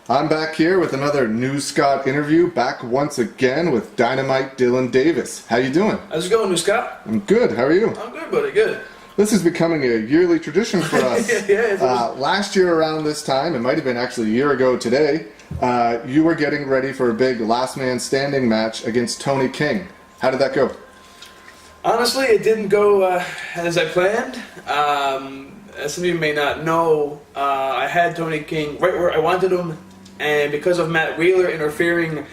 I'm back here with another New Scott interview, back once again with Dynamite Dylan Davis. How you doing? How's it going, New Scott? I'm good. How are you? I'm good, buddy. Good. This is becoming a yearly tradition for us. Last year around this time, it might have been actually a year ago today, you were getting ready for a big last man standing match against Tony King. How did that go? Honestly, it didn't go as I planned. As some of you may not know, I had Tony King right where I wanted him, and because of Matt Wheeler interfering,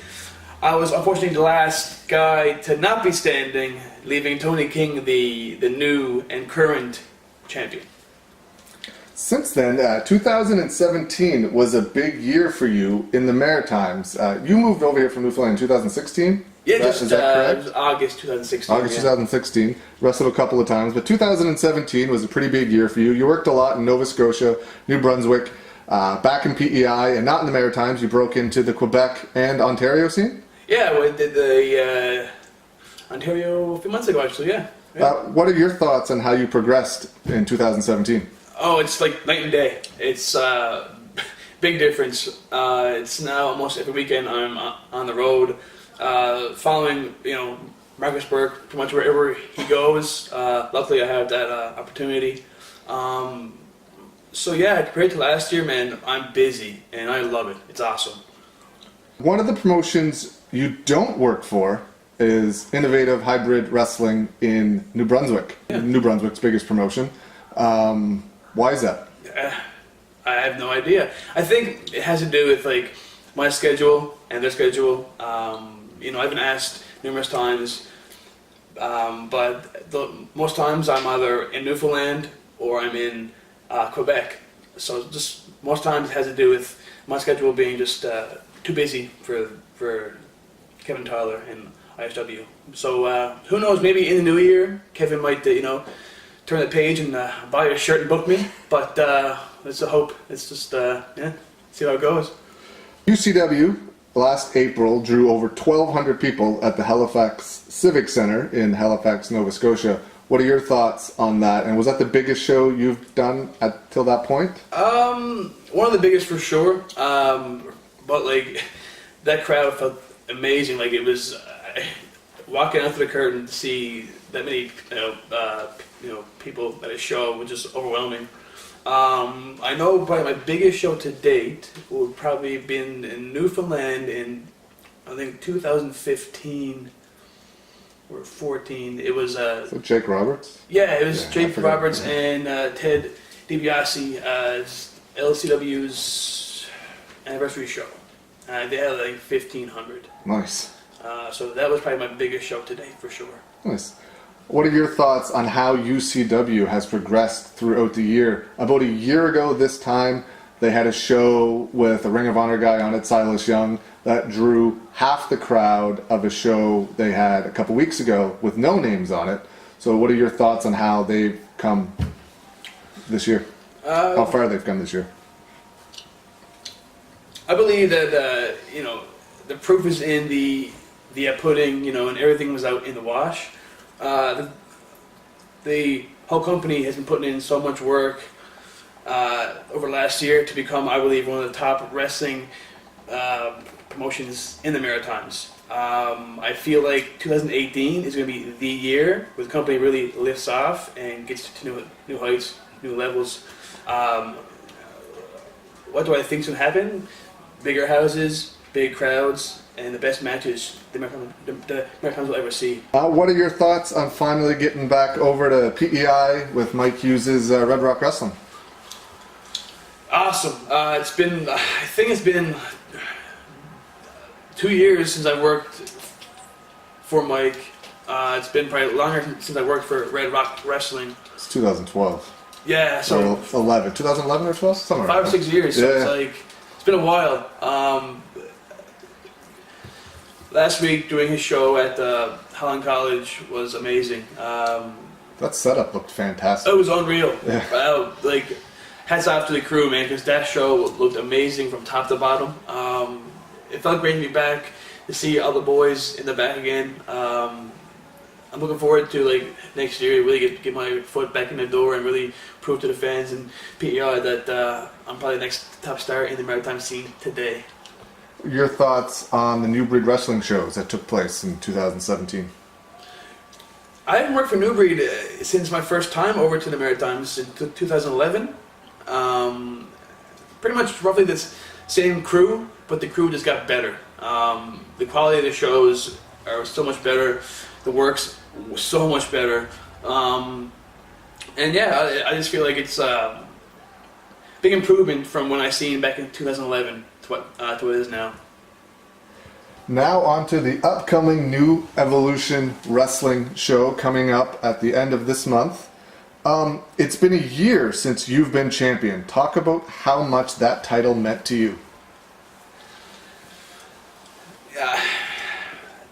I was unfortunately the last guy to not be standing, leaving Tony King the new and current champion. Since then, 2017 was a big year for you in the Maritimes. You moved over here from Newfoundland in 2016? Yeah, is that correct? It was August 2016. August 2016. Wrestled a couple of times, but 2017 was a pretty big year for you. You worked a lot in Nova Scotia, New Brunswick, back in PEI, and not in the Maritimes. You broke into the Quebec and Ontario scene? Yeah, we did the Ontario a few months ago, actually, yeah. What are your thoughts on how you progressed in 2017? Oh, it's like night and day. It's big difference. It's now almost every weekend I'm on the road, following Marcus Burke pretty much wherever he goes. Luckily, I have that opportunity. So yeah, compared to last year, man, I'm busy and I love it. It's awesome. One of the promotions you don't work for is Innovative Hybrid Wrestling in New Brunswick. Yeah. New Brunswick's biggest promotion. Why is that? I have no idea. I think it has to do with like my schedule and their schedule. I've been asked numerous times, but most times I'm either in Newfoundland or I'm in Quebec. So just most times it has to do with my schedule being just too busy for Kevin Tyler and ISW. So who knows? Maybe in the new year, Kevin might turn the page and buy a shirt and book me. But it's a hope. It's just see how it goes. UCW last April drew over 1,200 people at the Halifax Civic Centre in Halifax, Nova Scotia. What are your thoughts on that? And was that the biggest show you've done till that point? One of the biggest for sure. But like that crowd felt amazing. Like it was walking out the curtain to see that many people at a show was just overwhelming. I know probably my biggest show to date would probably have been in Newfoundland in I think 2015 or 14. It was so Jake Roberts? Yeah, it was Jake Roberts and Ted DiBiase as LCW's anniversary show. They had like 1,500. Nice. So that was probably my biggest show to date for sure. Nice. What are your thoughts on how UCW has progressed throughout the year? About a year ago this time, they had a show with a Ring of Honor guy on it, Silas Young, that drew half the crowd of a show they had a couple weeks ago with no names on it. So what are your thoughts on how they've come this year? How far they've come this year? I believe that the proof is in the pudding, and everything was out in the wash. The whole company has been putting in so much work over last year to become, I believe, one of the top wrestling promotions in the Maritimes. I feel like 2018 is going to be the year where the company really lifts off and gets to new heights, new levels. What do I think is going to happen? Bigger houses, big crowds, and the best matches the Maritimes will ever see. What are your thoughts on finally getting back over to PEI with Mike Hughes' Red Rock Wrestling? Awesome. I think it's been 2 years since I worked for Mike. It's been probably longer since I worked for Red Rock Wrestling. It's 2012. Yeah, so 2011 or 12? Somewhere 5 or 6 years. So it's been a while. Last week doing his show at Holland College was amazing. That setup looked fantastic. It was unreal. Yeah. Hats off to the crew, man, because that show looked amazing from top to bottom. It felt great to be back, to see all the boys in the back again. I'm looking forward to like next year really get my foot back in the door and really prove to the fans and PEI that I'm probably the next top star in the Maritime scene today. Your thoughts on the New Breed wrestling shows that took place in 2017? I haven't worked for New Breed since my first time over to the Maritimes in 2011. Pretty much roughly this same crew, but the crew just got better. The quality of the shows are so much better. The work's so much better. And yeah, I just feel like it's a big improvement from when I seen back in 2011 to what it is now. Now on to the upcoming New Evolution Wrestling show coming up at the end of this month. It's been a year since you've been champion. Talk about how much that title meant to you.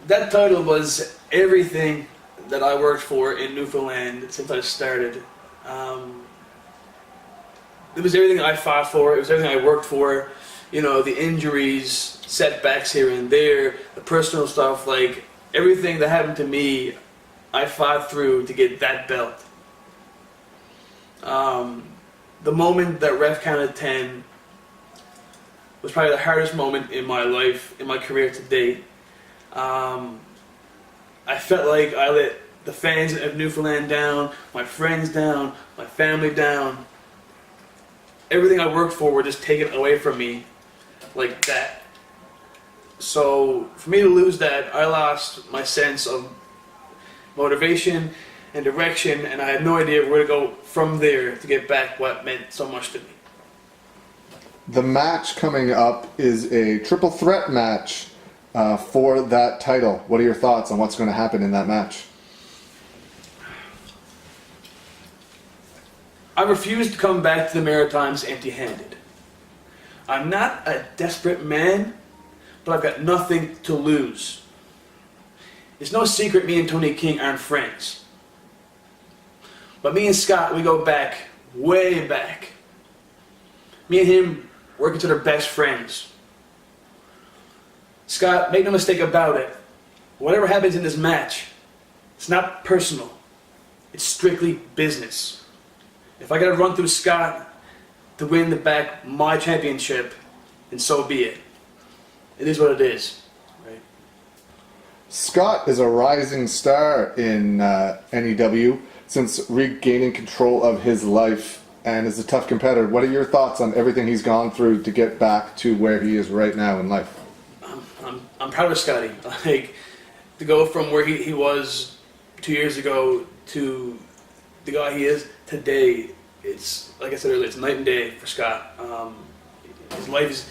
That title was everything that I worked for in Newfoundland since I started. It was everything I fought for. It was everything I worked for. You know, the injuries, setbacks here and there, the personal stuff, like everything that happened to me, I fought through to get that belt. The moment that ref counted 10 was probably the hardest moment in my life, in my career to date. I felt like I let the fans of Newfoundland down, my friends down, my family down. Everything I worked for were just taken away from me like that. So for me to lose that, I lost my sense of motivation and direction, and I had no idea where to go from there to get back what meant so much to me. The match coming up is a triple threat match for that title. What are your thoughts on what's going to happen in that match? I refuse to come back to the Maritimes empty-handed. I'm not a desperate man, but I've got nothing to lose. It's no secret me and Tony King aren't friends. But me and Scott, we go back, way back. Me and him work each other best friends. Scott, make no mistake about it. Whatever happens in this match, it's not personal. It's strictly business. If I gotta run through Scott to win back my championship, then so be it. It is what it is. Right? Scott is a rising star in NEW since regaining control of his life and is a tough competitor. What are your thoughts on everything he's gone through to get back to where he is right now in life? I'm proud of Scotty. Like, to go from where he was 2 years ago to the guy he is today, it's, like I said earlier, it's night and day for Scott. His life is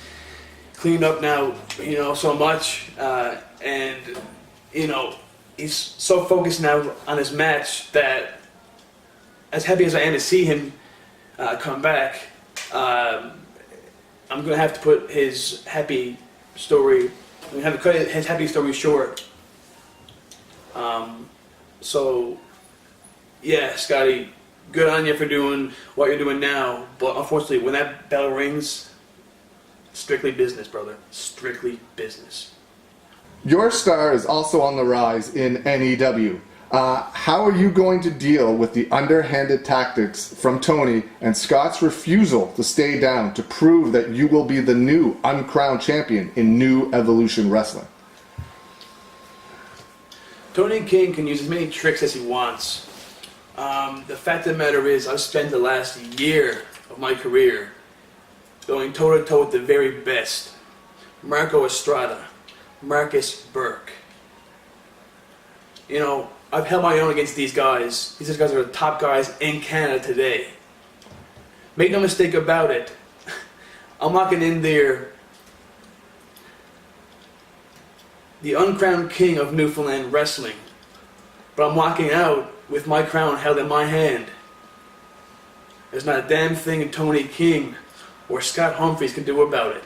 cleaned up now, you know, so much, and, you know, he's so focused now on his match that, as happy as I am to see him come back, I'm going to have to put his happy story, I'm going to have to cut his happy story short. So, yeah, Scotty, good on you for doing what you're doing now, but unfortunately, when that bell rings, strictly business, brother. Strictly business. Your star is also on the rise in NEW. How are you going to deal with the underhanded tactics from Tony and Scott's refusal to stay down to prove that you will be the new uncrowned champion in New Evolution Wrestling? Tony King can use as many tricks as he wants. The fact of the matter is, I've spent the last year of my career going toe-to-toe with the very best. Marco Estrada, Marcus Burke. You know, I've held my own against these guys. These guys are the top guys in Canada today. Make no mistake about it. I'm walking in there, the uncrowned king of Newfoundland wrestling, but I'm walking out with my crown held in my hand. There's not a damn thing Tony King or Scott Humphreys can do about it.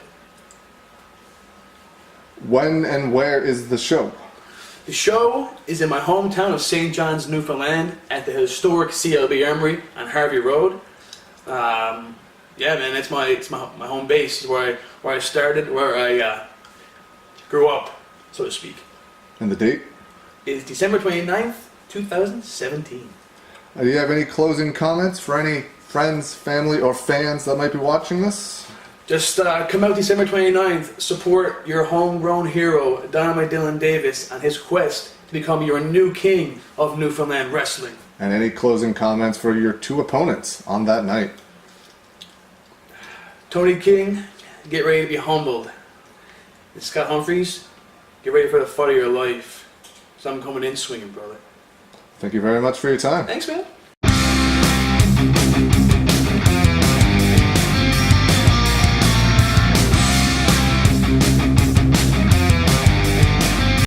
When and where is the show? The show is in my hometown of St. John's, Newfoundland, at the historic CLB Armory on Harvey Road. Yeah, man, it's my home base. It's where I started, where I grew up, so to speak. And the date? It's December 29th, 2017. Do you have any closing comments for any friends, family, or fans that might be watching this? Just come out December 29th, support your homegrown hero, Dynamite Dylan Davis, on his quest to become your new king of Newfoundland wrestling. And any closing comments for your two opponents on that night? Tony King, get ready to be humbled. And Scott Humphreys, get ready for the fight of your life. So I'm coming in swinging, brother. Thank you very much for your time. Thanks, man.